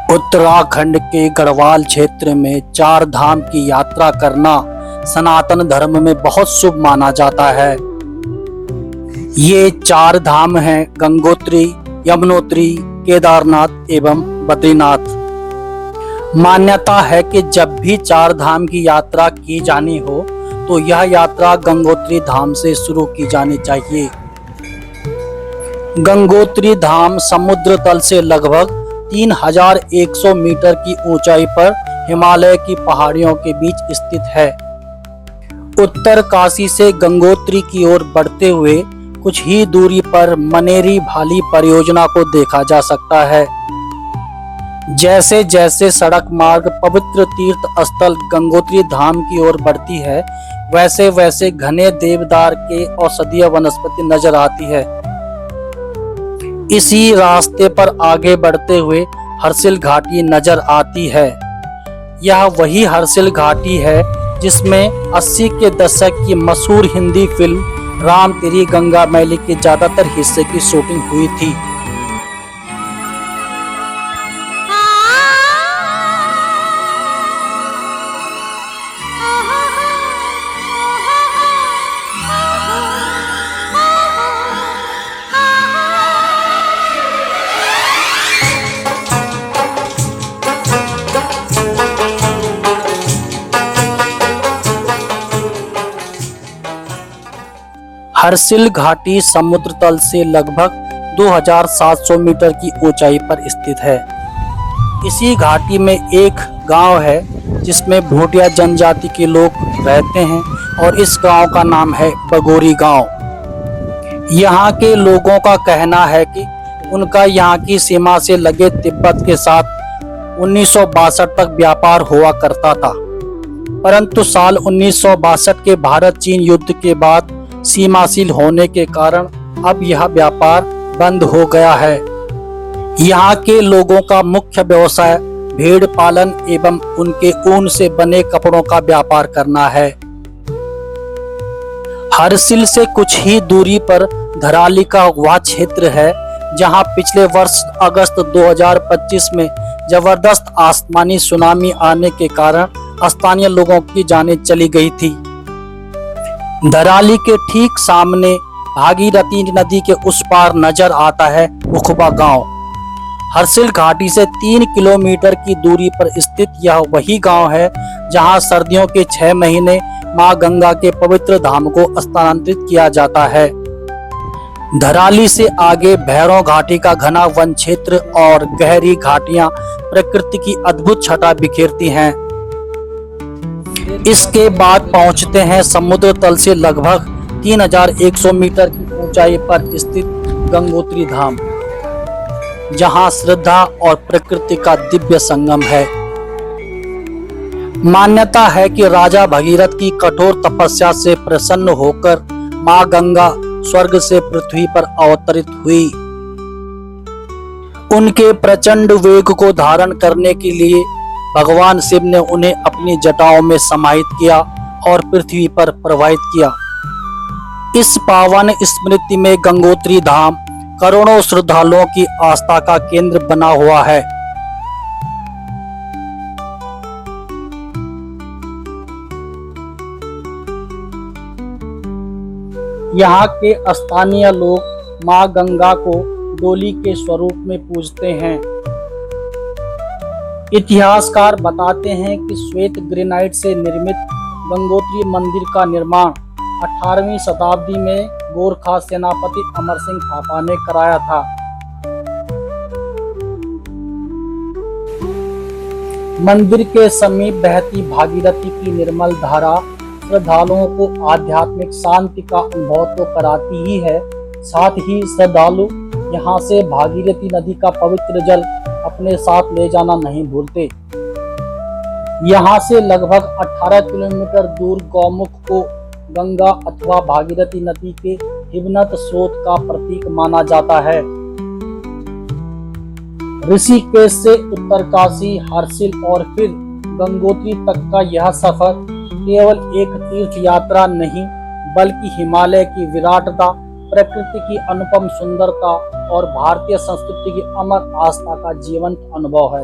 उत्तराखंड के गढ़वाल क्षेत्र में चार धाम की यात्रा करना सनातन धर्म में बहुत शुभ माना जाता है। ये चार धाम हैं गंगोत्री, यमुनोत्री, केदारनाथ एवं बद्रीनाथ। मान्यता है कि जब भी चार धाम की यात्रा की जानी हो तो यह यात्रा गंगोत्री धाम से शुरू की जानी चाहिए। गंगोत्री धाम समुद्र तल से लगभग 3100 मीटर की ऊंचाई पर हिमालय की पहाड़ियों के बीच स्थित है। उत्तर काशी से गंगोत्री की ओर बढ़ते हुए कुछ ही दूरी पर मनेरी भाली परियोजना को देखा जा सकता है। जैसे जैसे सड़क मार्ग पवित्र तीर्थ स्थल गंगोत्री धाम की ओर बढ़ती है, वैसे वैसे घने देवदार के औषधीय वनस्पति नजर आती है। इसी रास्ते पर आगे बढ़ते हुए हर्षिल घाटी नजर आती है। यह वही हर्षिल घाटी है जिसमें 80 के दशक की मशहूर हिंदी फिल्म राम तेरी गंगा मैली के ज्यादातर हिस्से की शूटिंग हुई थी। हर्षिल घाटी समुद्र तल से लगभग 2700 मीटर की ऊंचाई पर स्थित है। इसी घाटी में एक गांव है जिसमें भूटिया जनजाति के लोग रहते हैं और इस गांव का नाम है बगोरी गांव। यहाँ के लोगों का कहना है कि उनका यहाँ की सीमा से लगे तिब्बत के साथ 1962 तक व्यापार हुआ करता था, परंतु साल 1962 के भारत चीन युद्ध के बाद सीमाशील होने के कारण अब यह व्यापार बंद हो गया है। यहाँ के लोगों का मुख्य व्यवसाय भेड़ पालन एवं उनके ऊन से बने कपड़ों का व्यापार करना है। हर्षिल से कुछ ही दूरी पर धराली का वह क्षेत्र है जहाँ पिछले वर्ष अगस्त 2025 में जबरदस्त आसमानी सुनामी आने के कारण स्थानीय लोगों की जानें चली गई थी। धराली के ठीक सामने भागीरथी नदी के उस पार नजर आता है उखबा गांव। हर्षिल घाटी से 3 किलोमीटर की दूरी पर स्थित यह वही गांव है जहां सर्दियों के 6 महीने मां गंगा के पवित्र धाम को स्थानांतरित किया जाता है। धराली से आगे भैरव घाटी का घना वन क्षेत्र और गहरी घाटियां प्रकृति की अद्भुत छटा बिखेरती हैं। इसके बाद पहुंचते हैं समुद्र तल से लगभग 3100 मीटर की ऊंचाई पर स्थित गंगोत्री धाम, जहां श्रद्धा और प्रकृति का दिव्य संगम है। मान्यता है कि राजा भगीरथ की कठोर तपस्या से प्रसन्न होकर मां गंगा स्वर्ग से पृथ्वी पर अवतरित हुई। उनके प्रचंड वेग को धारण करने के लिए भगवान शिव ने उन्हें अपनी जटाओं में समाहित किया और पृथ्वी पर प्रवाहित किया। इस पावन स्मृति में गंगोत्री धाम करोड़ों श्रद्धालुओं की आस्था का केंद्र बना हुआ है। यहाँ के स्थानीय लोग मां गंगा को डोली के स्वरूप में पूजते हैं। इतिहासकार बताते हैं कि श्वेत ग्रेनाइट से निर्मित गंगोत्री मंदिर का निर्माण 18वीं शताब्दी में गोरखा सेनापति अमर सिंह थापा ने कराया था। मंदिर के समीप बहती भागीरथी की निर्मल धारा श्रद्धालुओं को आध्यात्मिक शांति का अनुभव तो कराती ही है, साथ ही श्रद्धालु यहाँ से भागीरथी नदी का पवित्र जल अपने साथ ले जाना नहीं भूलते। यहाँ से लगभग 18 किलोमीटर दूर गौमुख को गंगा अथवा भागीरथी नदी के हिमनद स्रोत का प्रतीक माना जाता है। ऋषिकेश से उत्तरकाशी, हर्षिल और फिर गंगोत्री तक का यह सफर केवल एक तीर्थ यात्रा नहीं बल्कि हिमालय की विराटता, प्रकृति की अनुपम सुंदरता और भारतीय संस्कृति की अमर आस्था का जीवंत अनुभव है।